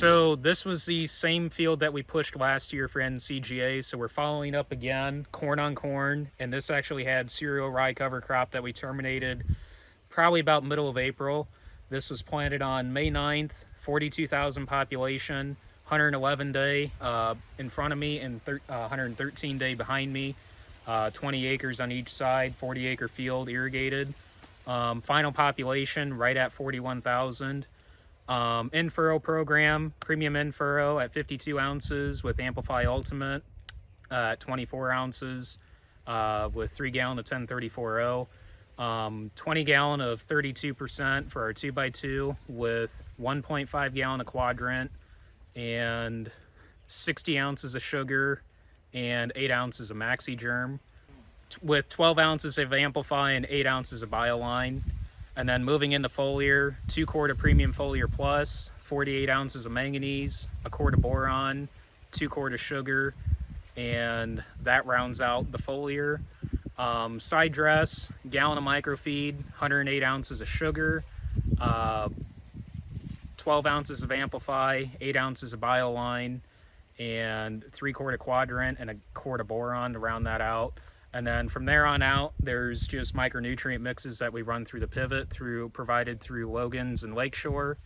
So this was the same field that we pushed last year for NCGA. So we're following up again, corn on corn. And this actually had cereal rye cover crop that we terminated probably about middle of April. This was planted on May 9th, 42,000 population, 111 day in front of me and 113 day behind me. 20 acres on each side, 40 acre field irrigated. Final population right at 41,000. In-furrow program, premium in-furrow at 52 ounces with Amplify Ultimate at 24 ounces with 3 gallon of 1034O. 20 gallon of 32% for our 2x2 with 1.5 gallon of Quadrant and 60 ounces of sugar and 8 ounces of Maxi Germ with 12 ounces of Amplify and 8 ounces of Bioline. And then moving into foliar, 2 quart of Premium Foliar Plus, 48 ounces of manganese, a quart of boron, 2 quart of sugar, and that rounds out the foliar. Side dress, gallon of microfeed, 108 ounces of sugar, 12 ounces of Amplify, 8 ounces of Bioline, and 3 quart of Quadrant and a quart of boron to round that out. And then from there on out, there's just micronutrient mixes that we run through the pivot, provided through Logan's and Lakeshore,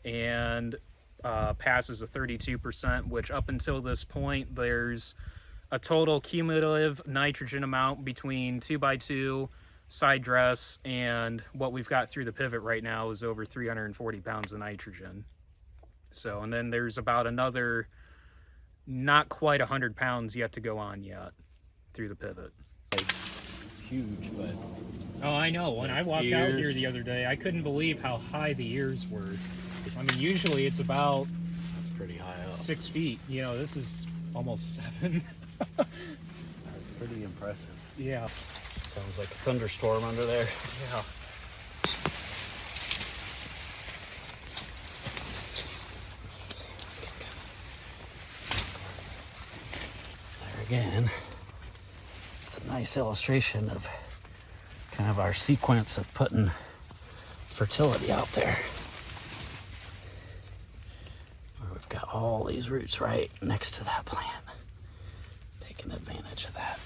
and passes a 32%, which up until this point, there's a total cumulative nitrogen amount between 2x2, side dress, and what we've got through the pivot right now is over 340 pounds of nitrogen. So, and then there's about another, not quite 100 pounds yet to go on yet through the pivot. Huge, but oh, I know. When I walked out here the other day, I couldn't believe how high the ears were. I mean, usually it's about that's pretty high up. 6 feet. You know, this is almost 7. That's pretty impressive. Yeah. Sounds like a thunderstorm under there. Yeah. There again. It's a nice illustration of kind of our sequence of putting fertility out there. Where we've got all these roots right next to that plant, taking advantage of that.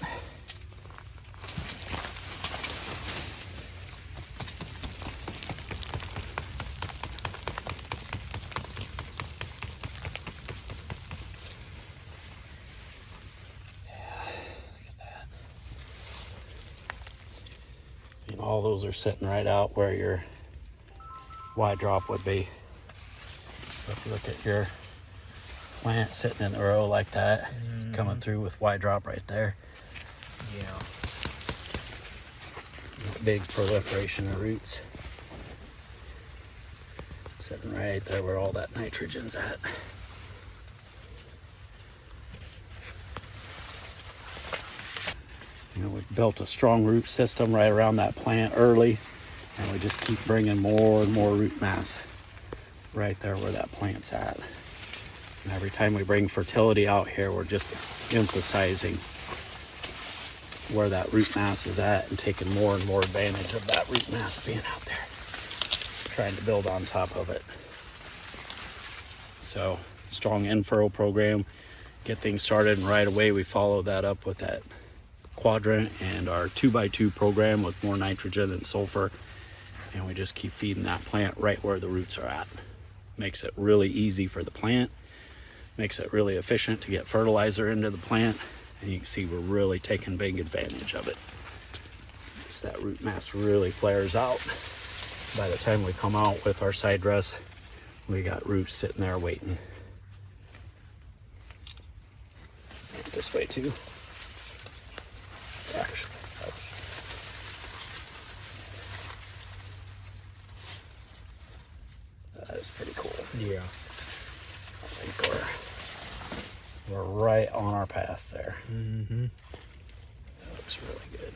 And all those are sitting right out where your Y drop would be. So if you look at your plant sitting in a row like that, coming through with Y drop right there. Yeah. Big proliferation of roots. Sitting right there where all that nitrogen's at. You know, we've built a strong root system right around that plant early, and we just keep bringing more and more root mass right there where that plant's at. And every time we bring fertility out here, we're just emphasizing where that root mass is at and taking more and more advantage of that root mass being out there, trying to build on top of it. So, strong in-furrow program, get things started, and right away we follow that up with that Quadrant and our 2x2 program with more nitrogen and sulfur, and we just keep feeding that plant right where the roots are at. Makes it really easy for the plant, makes it really efficient to get fertilizer into the plant, and you can see we're really taking big advantage of it. As that root mass really flares out, by the time we come out with our side dress, we got roots sitting there waiting. This way too. Actually, that is pretty cool. Yeah. I think we're right on our path there. Mm-hmm. That looks really good.